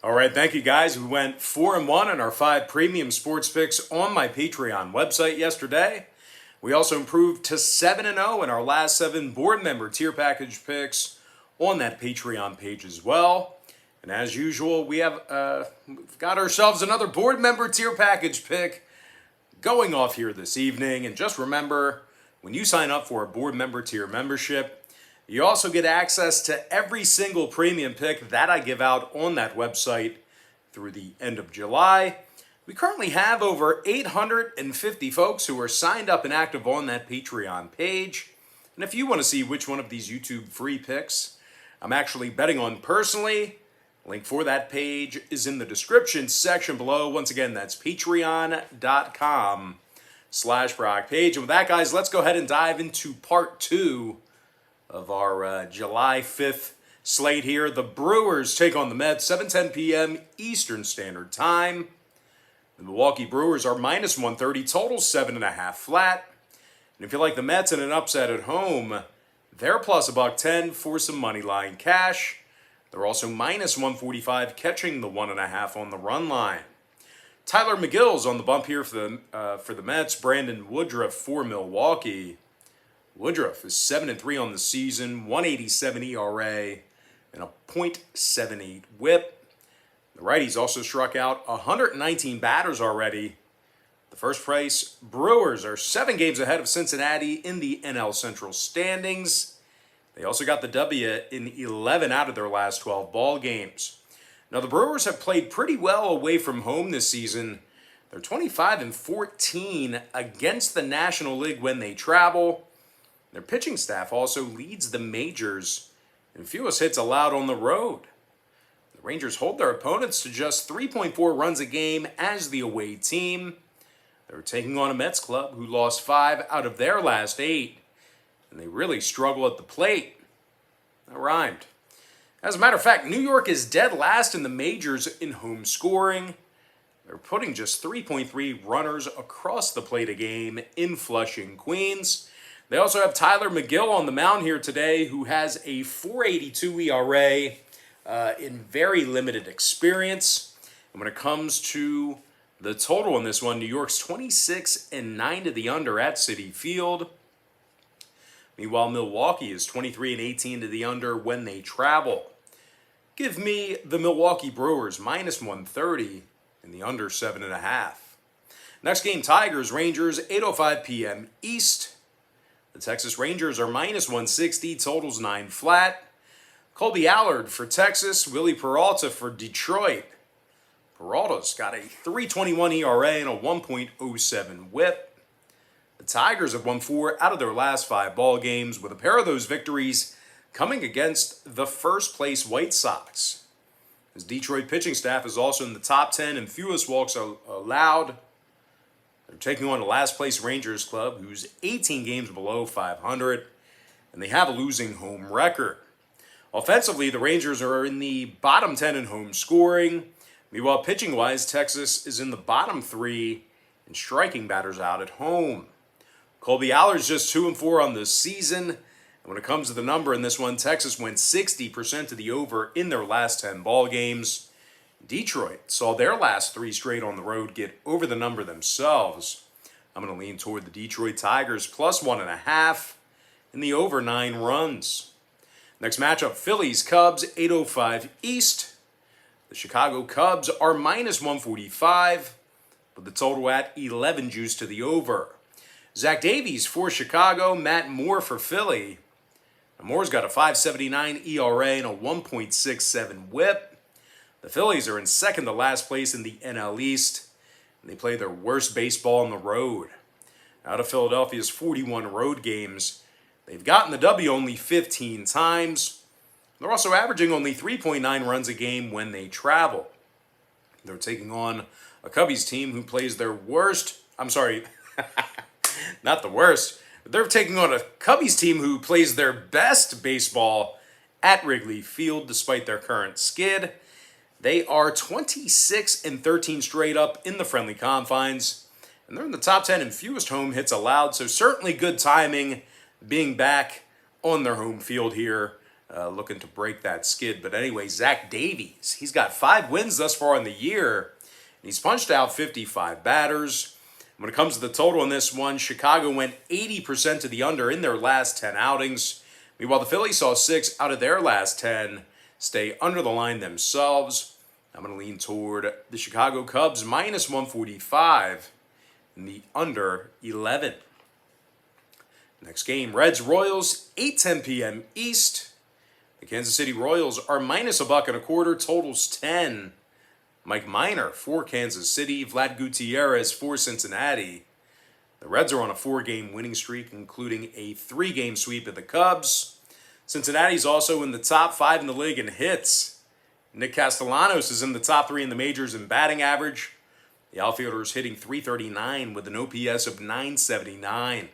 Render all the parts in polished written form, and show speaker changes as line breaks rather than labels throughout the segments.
All right, thank you guys. We went 4-1 in our 5 premium sports picks on my Patreon website yesterday. We also improved to 7-0 in our last 7 board member tier package picks on that Patreon page as well. And as usual, we've got ourselves another board member tier package pick going off here this evening. And just remember, when you sign up for a board member tier membership, you also get access to every single premium pick that I give out on that website through the end of July. We currently have over 850 folks who are signed up and active on that Patreon page. And if you want to see which one of these YouTube free picks I'm actually betting on personally, link for that page is in the description section below. Once again, that's patreon.com/BrockPage. And with that, guys, let's go ahead and dive into part 2 of our July 5th slate here. The Brewers take on the Mets, 7:10 p.m. Eastern Standard Time. The Milwaukee Brewers are minus 130, total 7.5 flat. And if you like the Mets in an upset at home, they're plus $110 for some money line cash. They're also minus 145, catching the 1.5 on the run line. Tyler McGill's on the bump here for the Mets. Brandon Woodruff for Milwaukee. Woodruff is 7-3 on the season, 187 ERA, and a .78 whip. The righties also struck out 119 batters already. The first place Brewers are 7 games ahead of Cincinnati in the NL Central standings. They also got the W in 11 out of their last 12 ball games. Now the Brewers have played pretty well away from home this season. They're 25-14 against the National League when they travel. Their pitching staff also leads the majors in fewest hits allowed on the road. The Rangers hold their opponents to just 3.4 runs a game as the away team. They're taking on a Mets club who lost 5 out of their last 8, and they really struggle at the plate. That rhymed. As a matter of fact, New York is dead last in the majors in home scoring. They're putting just 3.3 runners across the plate a game in Flushing, Queens. They also have Tyler McGill on the mound here today, who has a .482 ERA in very limited experience. And when it comes to the total in this one, New York's 26-9 to the under at Citi Field. Meanwhile, Milwaukee is 23-18 to the under when they travel. Give me the Milwaukee Brewers minus 130 and the under 7.5. Next game, Tigers, Rangers, 8:05 p.m. East. The Texas Rangers are minus 160, totals 9 flat. Colby Allard for Texas, Willie Peralta for Detroit. Peralta's got a .321 ERA and a 1.07 whip. The Tigers have won 4 out of their last 5 ball games, with a pair of those victories coming against the first-place White Sox. His Detroit pitching staff is also in the top 10 in fewest walks allowed. They're taking on the last-place Rangers club, who's 18 games below 500, and they have a losing home record. Offensively, the Rangers are in the bottom 10 in home scoring. Meanwhile, pitching-wise, Texas is in the bottom 3 in striking batters out at home. Colby Allard's just 2-4 on the season. And when it comes to the number in this one, Texas went 60% to the over in their last 10 ball games. Detroit saw their last 3 straight on the road get over the number themselves. I'm going to lean toward the Detroit Tigers plus 1.5 in the over 9 runs. Next matchup, Phillies, Cubs, 8:05 East. The Chicago Cubs are minus 145, with the total at 11 juice to the over. Zach Davies for Chicago, Matt Moore for Philly. Now, Moore's got a .579 ERA and a 1.67 whip. The Phillies are in second to last place in the NL East, and they play their worst baseball on the road. Out of Philadelphia's 41 road games, they've gotten the W only 15 times. They're also averaging only 3.9 runs a game when they travel. They're taking on a Cubbies team who plays their worst, not the worst, but they're taking on a Cubbies team who plays their best baseball at Wrigley Field despite their current skid. They are 26-13 straight up in the friendly confines, and they're in the top 10 in fewest home hits allowed, so certainly good timing being back on their home field here looking to break that skid. But anyway, Zach Davies, he's got 5 wins thus far in the year. He's punched out 55 batters. When it comes to the total in this one, Chicago went 80% to the under in their last 10 outings. Meanwhile, the Phillies saw 6 out of their last 10 stay under the line themselves. I'm going to lean toward the Chicago Cubs minus 145 in the under 11. Next game, Reds-Royals, 8:10 p.m. East. The Kansas City Royals are minus $1.25, totals 10. Mike Minor for Kansas City, Vlad Gutierrez for Cincinnati. The Reds are on a 4-game winning streak, including a 3-game sweep of the Cubs. Cincinnati's also in the top 5 in the league in hits. Nick Castellanos is in the top 3 in the majors in batting average. The outfielder is hitting .339 with an OPS of .979.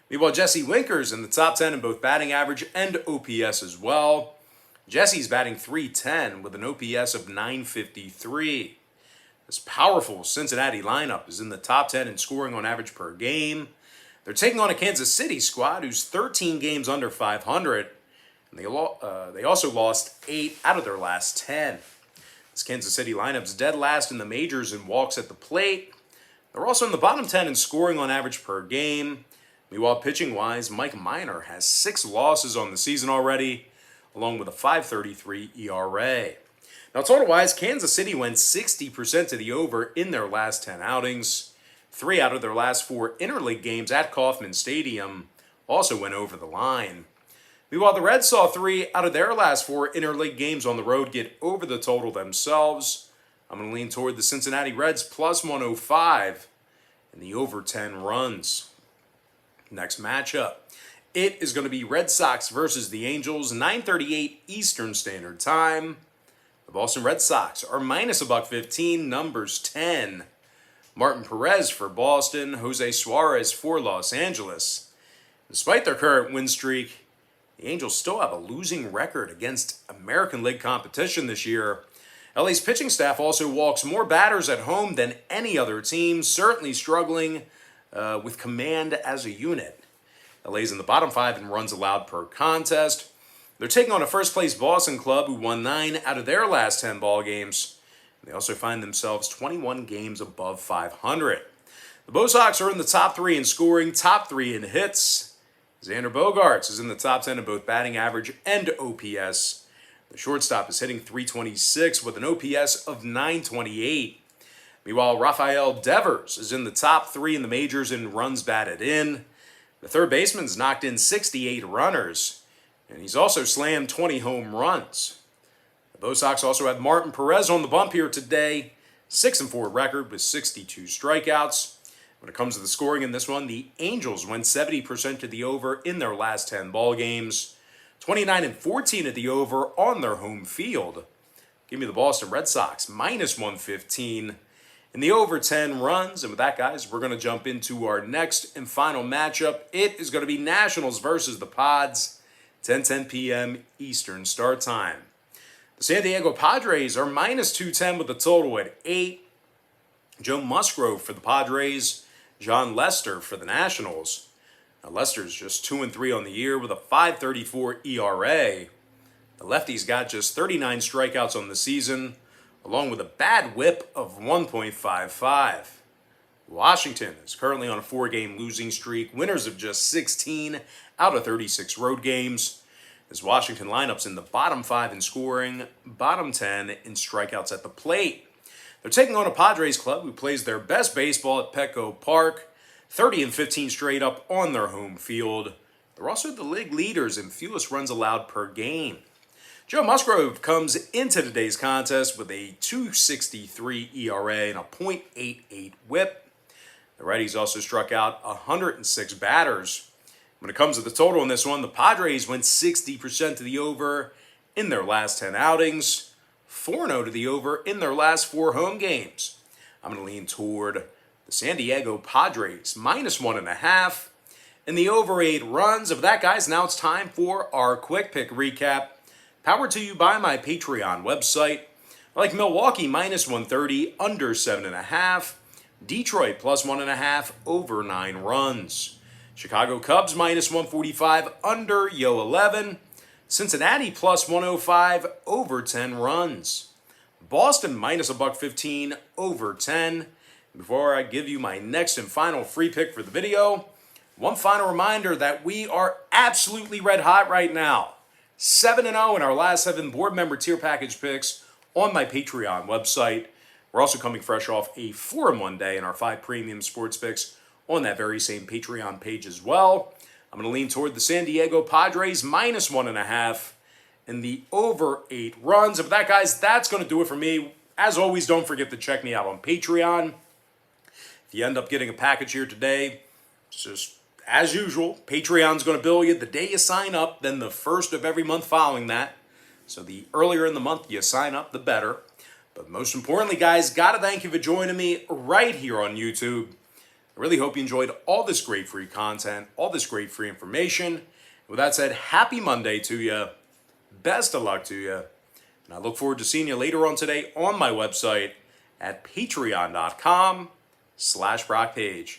Meanwhile, Jesse Winker's in the top 10 in both batting average and OPS as well. Jesse's batting .310 with an OPS of .953. This powerful Cincinnati lineup is in the top 10 in scoring on average per game. They're taking on a Kansas City squad who's 13 games under 500. And they also lost 8 out of their last 10. This Kansas City lineup's dead last in the majors in walks at the plate. They're also in the bottom 10 in scoring on average per game. Meanwhile, pitching-wise, Mike Minor has 6 losses on the season already, along with a .533 ERA. Now, total-wise, Kansas City went 60% to the over in their last 10 outings. 3 out of their last 4 interleague games at Kauffman Stadium also went over the line. Meanwhile, the Reds saw 3 out of their last 4 interleague games on the road get over the total themselves. I'm going to lean toward the Cincinnati Reds plus 105 and the over 10 runs. Next matchup, it is going to be Red Sox versus the Angels, 9:38 Eastern Standard Time. The Boston Red Sox are minus $1.15, numbers 10. Martin Perez for Boston, Jose Suarez for Los Angeles. Despite their current win streak, the Angels still have a losing record against American League competition this year. LA's pitching staff also walks more batters at home than any other team, certainly struggling with command as a unit. LA's in the bottom 5 in runs allowed per contest. They're taking on a first-place Boston club who won 9 out of their last 10 ball games. They also find themselves 21 games above 500. The Bo Sox are in the top 3 in scoring, top 3 in hits. Xander Bogaerts is in the top 10 in both batting average and OPS. The shortstop is hitting .326 with an OPS of .928. Meanwhile, Rafael Devers is in the top 3 in the majors in runs batted in. The third baseman's knocked in 68 runners, and he's also slammed 20 home runs. The Bo Sox also have Martin Perez on the bump here today, 6-4 record with 62 strikeouts. When it comes to the scoring in this one, the Angels went 70% to the over in their last 10 ball games, 29-14 at the over on their home field. Give me the Boston Red Sox minus 115. In the over 10 runs. And with that, guys, we're going to jump into our next and final matchup. It is going to be Nationals versus the Pods, 10:10 p.m. Eastern start time. The San Diego Padres are minus 210 with the total at 8. Joe Musgrove for the Padres, John Lester for the Nationals. Now, Lester's just 2-3 on the year with a .534 ERA. The lefty's got just 39 strikeouts on the season, along with a bad whip of 1.55. Washington is currently on a 4-game losing streak, winners of just 16 out of 36 road games. This Washington lineup's in the bottom 5 in scoring, bottom 10 in strikeouts at the plate. They're taking on a Padres club who plays their best baseball at Petco Park, 30-15 straight up on their home field. They're also the league leaders in fewest runs allowed per game. Joe Musgrove comes into today's contest with a .263 ERA and a .88 whip. The righties also struck out 106 batters. When it comes to the total in this one, the Padres went 60% to the over in their last 10 outings, 4-0 to the over in their last 4 home games. I'm going to lean toward the San Diego Padres minus 1.5 and the over 8 runs. Of that, guys, now it's time for our quick pick recap. Powered to you by my Patreon website. I like Milwaukee minus 130, under 7.5. Detroit plus 1.5, over 9 runs. Chicago Cubs minus 145, under 11. Cincinnati plus 105 over 10 runs. Boston minus $1.15 over 10. Before I give you my next and final free pick for the video, one final reminder that we are absolutely red hot right now. 7-0 in our last 7 board member tier package picks on my Patreon website. We're also coming fresh off a 4-1 day in our 5 premium sports picks on that very same Patreon page as well. I'm going to lean toward the San Diego Padres minus 1.5 and the over 8 runs. And with that, guys, that's going to do it for me. As always, don't forget to check me out on Patreon. If you end up getting a package here today, it's just as usual, Patreon's going to bill you the day you sign up, then the first of every month following that. So the earlier in the month you sign up, the better. But most importantly, guys, got to thank you for joining me right here on YouTube. I really hope you enjoyed all this great free content, all this great free information. With that said, happy Monday to you. Best of luck to you. And I look forward to seeing you later on today on my website at patreon.com/BrockPage.